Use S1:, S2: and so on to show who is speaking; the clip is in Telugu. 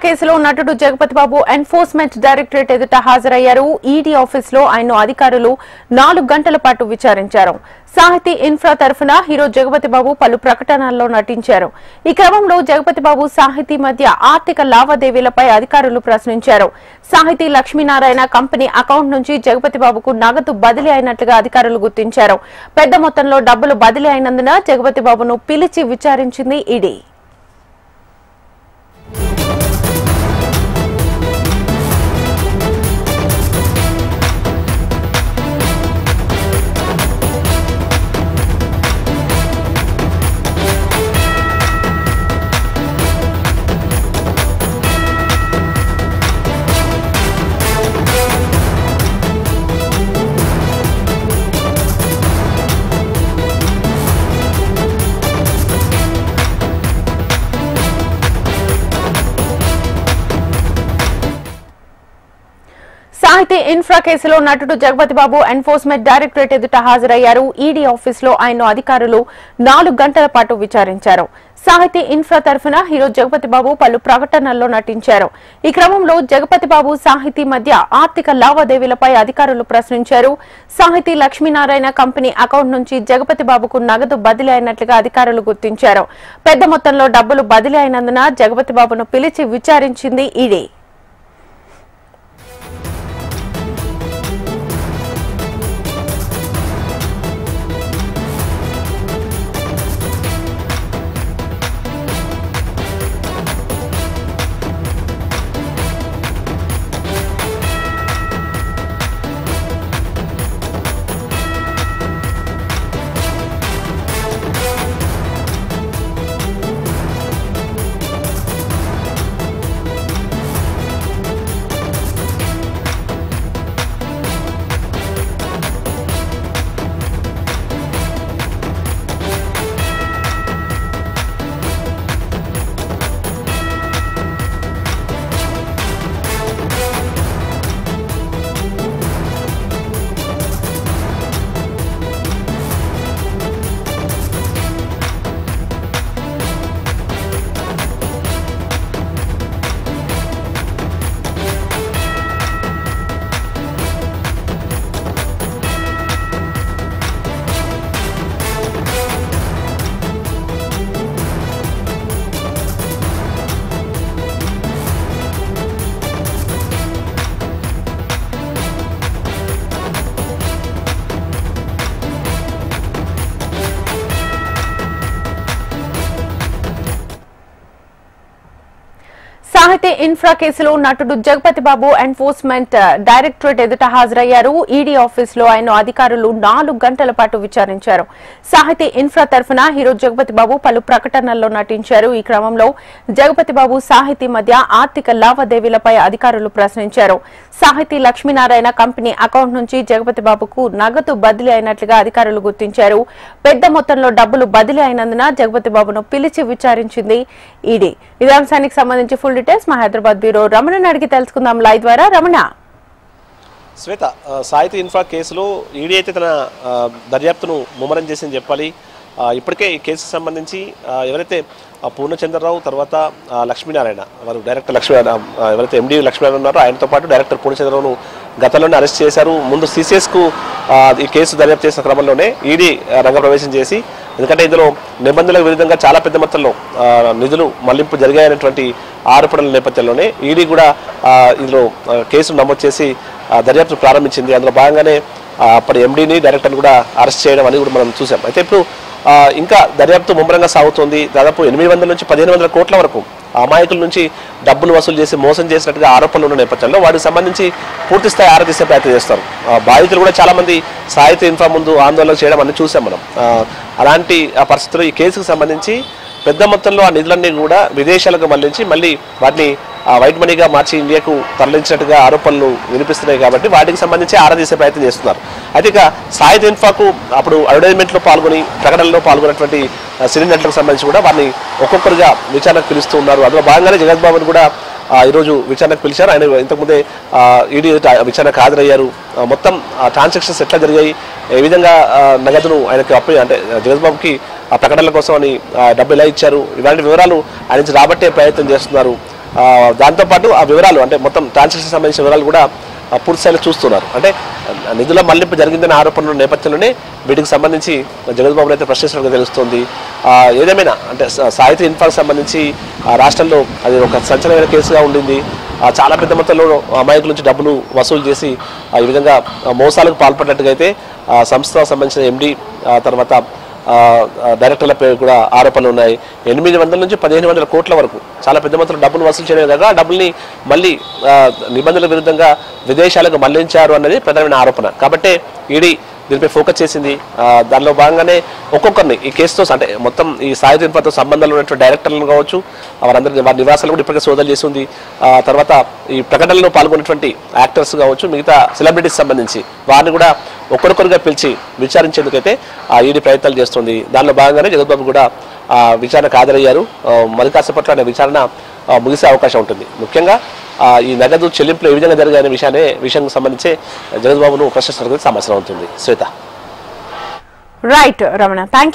S1: కేసులో నటుడు జగపతి బాబు ఎన్ఫోర్స్మెంట్ డైరెక్టరేట్ ఎదుట హాజరయ్యారు. ఈడీ ఆఫీసులో ఆయన అధికారులు 4 గంటల పాటు విచారించారు. సాహితీ ఇన్ఫ్రా తరఫున హీరో జగపతి బాబు పలు ప్రకటనల్లో నటించారు. ఈ క్రమంలో జగపతి బాబు సాహితీ మధ్య ఆర్థిక లావాదేవీలపై అధికారులు ప్రశ్నించారు. సాహితీ లక్ష్మీనారాయణ కంపెనీ అకౌంట్ నుంచి జగపతి బాబుకు నగదు బదిలీ అయినట్లుగా అధికారులు గుర్తించారు. పెద్ద మొత్తంలో డబ్బులు బదిలీ అయినందున జగపతి బాబును పిలిచి విచారించింది ఈడీ. సాహితీ ఇన్ఫ్రా కేసులో నటుడు జగపతి బాబు ఎన్ఫోర్స్మెంట్ డైరెక్టరేట్ ఎదుట హాజరయ్యారు. ఈడీ ఆఫీసులో ఆయన అధికారులు 4 గంటల పాటు విచారించారు. సాహితీ ఇన్ఫ్రా తరఫున హీరో జగపతి బాబు పలు ప్రకటనల్లో నటించారు. ఈ క్రమంలో జగపతి బాబు సాహితీ మధ్య ఆర్థిక లావాదేవీలపై అధికారులు ప్రశ్నించారు. సాహితీ లక్ష్మీనారాయణ కంపెనీ అకౌంట్ నుంచి జగపతి బాబుకు నగదు బదిలీ అయినట్లుగా అధికారులు గుర్తించారు. పెద్ద మొత్తంలో డబ్బులు బదిలీ అయినందున జగపతి బాబును పిలిచి విచారించింది ఈడీ. సాహితీ ఇన్ఫ్రా కేసులో నటుడు జగపతి బాబు ఎన్ఫోర్స్మెంట్ డైరెక్టరేట్ ఎదుట హాజరయ్యారు. ఈడీ ఆఫీసులో ఆయన అధికారులు 4 గంటల పాటు విచారించారు. సాహితీ ఇన్ఫ్రా తరఫున హీరో జగపతి బాబు పలు ప్రకటనల్లో నటించారు. ఈ క్రమంలో జగపతి బాబు సాహితీ మధ్య ఆర్థిక లావాదేవీలపై అధికారులు ప్రశ్నించారు. సాహితీ లక్ష్మీనారాయణ కంపెనీ అకౌంట్ నుంచి జగపతి బాబుకు నగదు బదిలీ అయినట్లుగా అధికారులు గుర్తించారు. పెద్ద మొత్తంలో డబ్బులు బదిలీ అయినందున జగపతి బాబును పిలిచి విచారించింది ఈడీ. ఇదే అంశానికి సంబంధించి ఫుల్ డీటెయిల్స్ మా హైదరాబాద్ బ్యూరో రమణని అడిగి తెలుసుకుందాం లైవ్ ద్వారా. రమణ,
S2: శ్వేత, సాహితీ ఇన్ఫ్రా కేసులో ఈడీ అయితే తన దర్యాప్తును ముమ్మరం చేసింది చెప్పాలి. ఇప్పటికే ఈ కేసుకు సంబంధించి ఎవరైతే పూర్ణచంద్రరావు తర్వాత లక్ష్మీనారాయణ వారు డైరెక్టర్ లక్ష్మీనారాయణ ఎవరైతే ఎండీ లక్ష్మీనారాయణ ఉన్నారో ఆయనతో పాటు డైరెక్టర్ పూర్ణచంద్రరావును గతంలోనే అరెస్ట్ చేశారు. ముందు సిసిఎస్కు ఈ కేసు దర్యాప్తు చేసిన క్రమంలోనే ఈడీ రంగప్రవేశం చేసి, ఎందుకంటే ఇందులో నిబంధనలకు విరుద్ధంగా చాలా పెద్ద మొత్తంలో నిధులు మళ్లింపు జరిగాయనేటువంటి ఆరోపణల నేపథ్యంలోనే ఈడీ కూడా ఇందులో కేసును నమోదు చేసి దర్యాప్తు ప్రారంభించింది. అందులో భాగంగానే అప్పటి ఎండీని డైరెక్టర్ని కూడా అరెస్ట్ చేయడం అనేది కూడా మనం చూసాం. అయితే ఇప్పుడు ఇంకా దర్యాప్తు ముమ్మరంగా సాగుతోంది. దాదాపు 800 నుంచి 1500 కోట్ల వరకు అమాయకుల నుంచి డబ్బులు వసూలు చేసి మోసం చేసినట్టుగా ఆరోపణలు ఉన్న నేపథ్యంలో వాటికి సంబంధించి పూర్తి స్థాయి ఆరా తీసే ప్రయత్నం చేస్తారు. బాధితులు కూడా చాలా మంది సాహితీ ఇన్ఫ్రా ముందు ఆందోళన చేయడం అన్ని చూసాం మనం. అలాంటి పరిస్థితుల్లో ఈ కేసుకు సంబంధించి పెద్ద మొత్తంలో ఆ నిధులన్నీ కూడా విదేశాలకు మళ్లించి మళ్ళీ వాటిని వైట్ మనీగా మార్చి ఇండియాకు తరలించినట్టుగా ఆరోపణలు వినిపిస్తున్నాయి. కాబట్టి వాటికి సంబంధించి ఆరా తీసే ప్రయత్నం చేస్తున్నారు. అయితే ఇక సాహితీ ఇన్ఫ్రాకు అప్పుడు అడ్వర్టైజ్మెంట్లో పాల్గొని ప్రకటనలో పాల్గొన్నటువంటి సినీ నటులకు సంబంధించి కూడా వారిని ఒక్కొక్కరుగా విచారణకు పిలుస్తూ ఉన్నారు. అందులో భాగంగానే జగత్ బాబుని కూడా ఈరోజు విచారణకు పిలిచారు. ఆయన ఇంతకుముందే ఈడీ విచారణకు హాజరయ్యారు. మొత్తం ట్రాన్సాక్షన్స్ ఎట్లా జరిగాయి, ఏ విధంగా నగదును ఆయనకు అంటే జగత్ బాబుకి ఆ ప్రకటనల కోసం అని డబ్బు ఎలా ఇచ్చారు, ఇలాంటి వివరాలు ఆయన నుంచి రాబట్టే ప్రయత్నం చేస్తున్నారు. దాంతోపాటు ఆ వివరాలు అంటే మొత్తం ట్రాన్సాక్షన్ సంబంధించిన వివరాలు కూడా పూర్తి స్థాయిలో చూస్తున్నారు. అంటే నిధుల మళ్లింపు జరిగిందనే ఆరోపణల నేపథ్యంలోనే వీటికి సంబంధించి జగద్బాబును అయితే ప్రశ్నిస్తున్నట్టుగా తెలుస్తోంది. ఏదేమైనా అంటే సాహితీ ఇన్ఫ్రాకి సంబంధించి రాష్ట్రంలో అది ఒక సంచలనమైన కేసుగా ఉండింది. చాలా పెద్ద మొత్తంలో అమాయకుల నుంచి డబ్బులు వసూలు చేసి ఈ విధంగా మోసాలకు పాల్పడినట్టుగా అయితే సంస్థకు సంబంధించిన ఎండి తర్వాత డైరెక్టర్ల పేరు కూడా ఆరోపణలు ఉన్నాయి. 800 నుంచి 1500 కోట్ల వరకు చాలా పెద్ద మొత్తంలో డబ్బులు వసూలు చేయడం కదా డబ్బుల్ని మళ్ళీ నిబంధనల విరుద్ధంగా విదేశాలకు మళ్లించారు అన్నది ప్రధానమైన ఆరోపణ. కాబట్టి ఈడీ దీనిపై ఫోకస్ చేసింది. దానిలో భాగంగానే ఒక్కొక్కరిని ఈ కేసుతో అంటే మొత్తం ఈ సాహితీ ఇన్ఫ్రాతో సంబంధాలు ఉన్నటువంటి డైరెక్టర్లను కావచ్చు వారందరికీ వారి నివాసాలు కూడా ఇప్పటికే సోదాలు చేస్తుంది. తర్వాత ఈ ప్రకటనలో పాల్గొన్నటువంటి యాక్టర్స్ కావచ్చు మిగతా సెలబ్రిటీస్ సంబంధించి వారిని కూడా ఒక్కొక్కరుగా పిలిచి విచారించేందుకైతే ఈడీ ప్రయత్నాలు చేస్తుంది. దానిలో భాగంగానే జగద్బాబు కూడా విచారణకు హాజరయ్యారు. మరి కాసేపట్లో ఆయన విచారణ ముగిసే అవకాశం ఉంటుంది. ముఖ్యంగా ఈ నగదు చెల్లింపులు ఏ విధంగా జరిగాయనే విషయానికి సంబంధించి జగద్బాబును ప్రశ్నిస్తున్నట్టు సమాచారం అవుతుంది. శ్వేత.
S1: Right Ramana, thank